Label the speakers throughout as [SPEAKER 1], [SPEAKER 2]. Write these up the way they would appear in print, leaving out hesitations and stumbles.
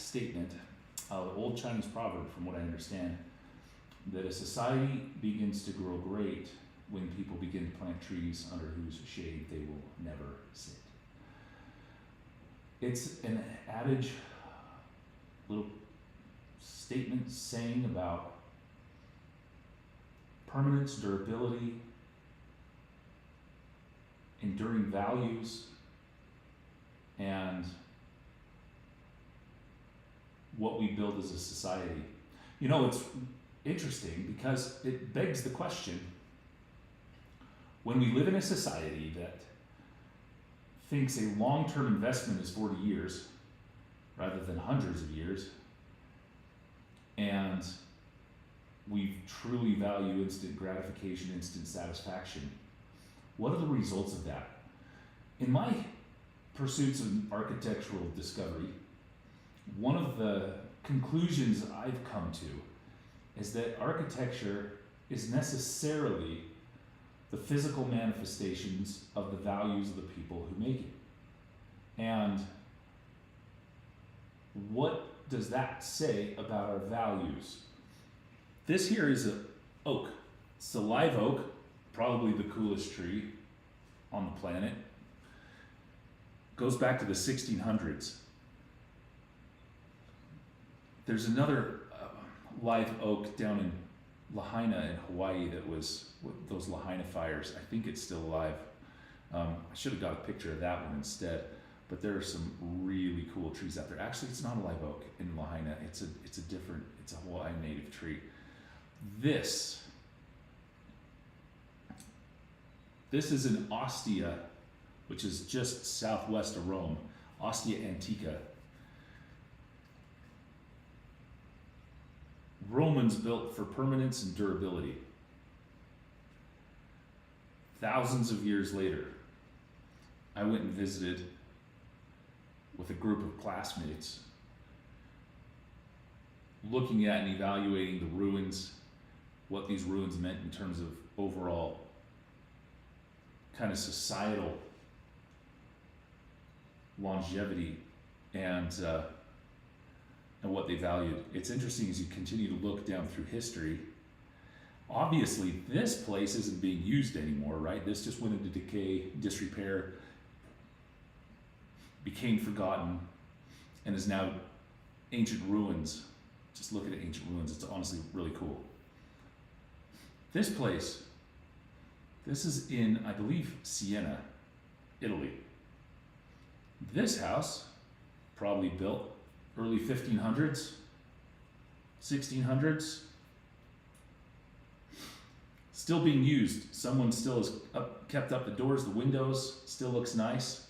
[SPEAKER 1] statement, the old Chinese proverb, from what I understand, that a society begins to grow great when people begin to plant trees under whose shade they will never sit. It's an adage, little statement saying about permanence, durability, enduring values, and what we build as a society. You know, it's interesting because it begs the question, when we live in a society that thinks a long-term investment is 40 years rather than hundreds of years, and we truly value instant gratification, instant satisfaction, what are the results of that? In my pursuits of architectural discovery, one of the conclusions I've come to is that architecture is necessarily the physical manifestations of the values of the people who make it. And what does that say about our values? This here is an oak. It's a live oak, probably the coolest tree on the planet. Goes back to the 1600s. There's another live oak down in Lahaina in Hawaii that was with those Lahaina fires. I think it's still alive. I should have got a picture of that one instead. But there are some really cool trees out there. Actually, it's not a live oak in Lahaina. It's a Hawaiian native tree. This is an Ostia, which is just southwest of Rome. Ostia antica. Romans built for permanence and durability. Thousands of years later, I went and visited with a group of classmates, looking at and evaluating the ruins, what these ruins meant in terms of overall kind of societal longevity and what they valued. It's interesting as you continue to look down through history. Obviously, this place isn't being used anymore, right? This just went into decay, disrepair, became forgotten, and is now ancient ruins. Just look at ancient ruins. It's honestly really cool. This place, this is in, I believe, Siena, Italy. This house, probably built early 1500s, 1600s, still being used. Someone still has kept up the doors, the windows, still looks nice.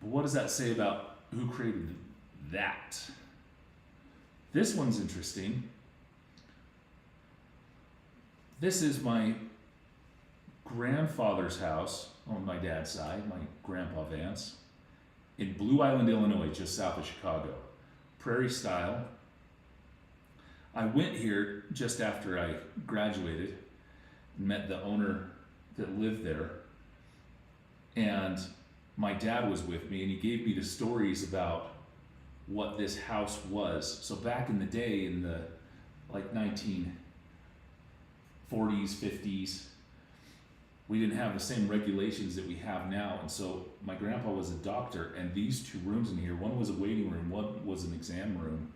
[SPEAKER 1] But what does that say about who created that? This one's interesting. This is my grandfather's house on my dad's side, my grandpa Vance, in Blue Island, Illinois, just south of Chicago. Prairie style. I went here just after I graduated, met the owner that lived there, and my dad was with me, and he gave me the stories about what this house was. So back in the day, in the like 1940s, 50s, we didn't have the same regulations that we have now. And so my grandpa was a doctor, and these two rooms in here, one was a waiting room, one was an exam room.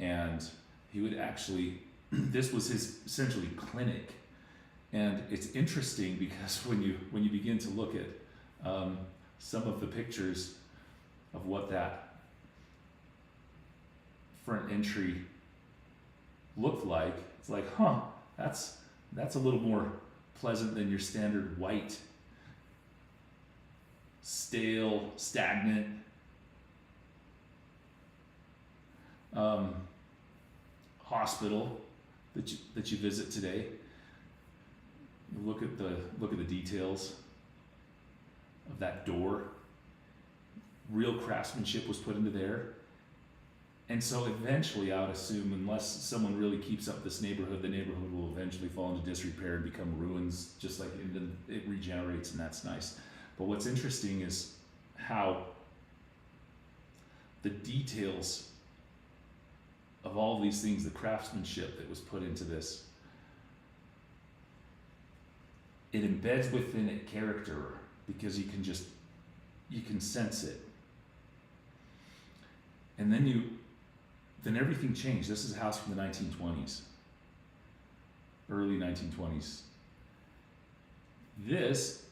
[SPEAKER 1] And he would actually, this was his essentially clinic. And it's interesting because when you begin to look at some of the pictures of what that front entry looked like, it's like, that's a little more pleasant than your standard white, stale, stagnant hospital that you visit today. You look at the details of that door. Real craftsmanship was put into there. And so eventually, I would assume, unless someone really keeps up this neighborhood, the neighborhood will eventually fall into disrepair and become ruins, just like it regenerates, and that's nice. But what's interesting is how the details of all these things, the craftsmanship that was put into this. It embeds within it character because you can sense it. And then everything changed. This is a house from the 1920s, early 1920s. This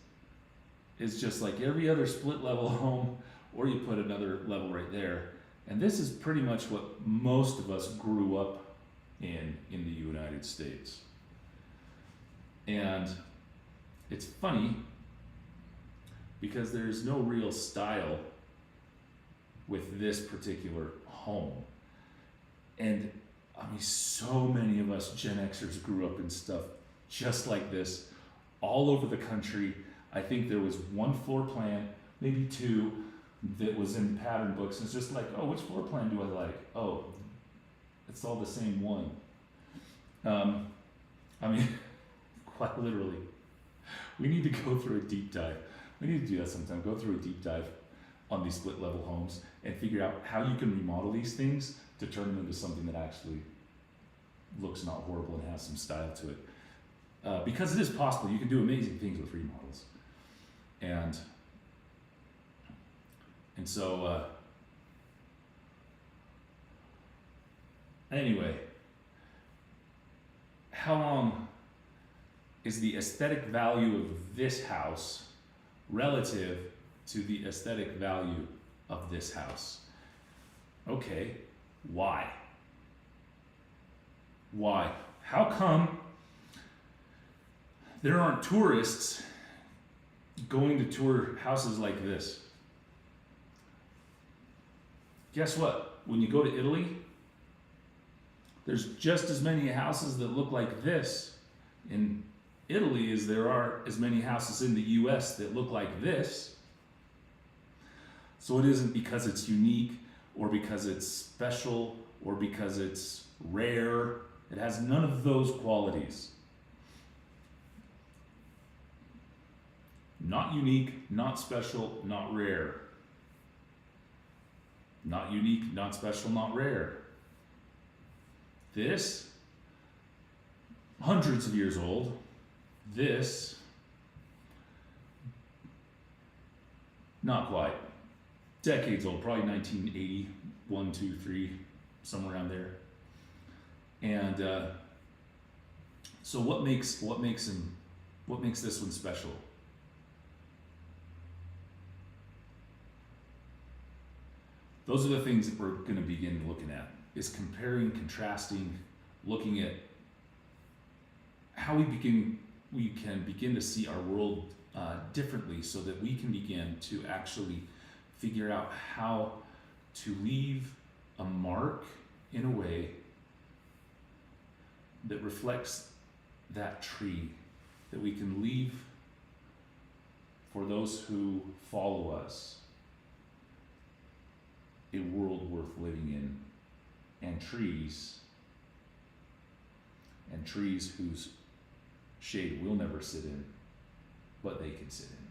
[SPEAKER 1] is just like every other split level home, or you put another level right there. And this is pretty much what most of us grew up in the United States. And it's funny because there's no real style with this particular home. And I mean, so many of us Gen Xers grew up in stuff just like this all over the country. I think there was one floor plan, maybe two, that was in pattern books. It's just like, oh, which floor plan do I like? Oh, it's all the same one. I mean, quite literally. We need to go through a deep dive. We need to do that sometime. Go through a deep dive on these split level homes and figure out how you can remodel these things to turn them into something that actually looks not horrible and has some style to it. Because it is possible. You can do amazing things with remodels. And so, anyway, how long is the aesthetic value of this house relative to the aesthetic value of this house? Okay, why? Why? How come there aren't tourists going to tour houses like this? Guess what? When you go to Italy, there's just as many houses that look like this in Italy as there are as many houses in the US that look like this. So it isn't because it's unique or because it's special or because it's rare. It has none of those qualities. Not unique, not special, not rare. Not unique, not special, not rare. This, hundreds of years old. This, not quite. Decades old, probably 1980, 1, 2, 3, somewhere around there. And so what makes this one special? Those are the things that we're going to begin looking at, is comparing, contrasting, looking at how we can begin to see our world differently, so that we can begin to actually figure out how to leave a mark in a way that reflects that tree, that we can leave for those who follow us a world worth living in, and trees whose shade we'll never sit in, but they can sit in.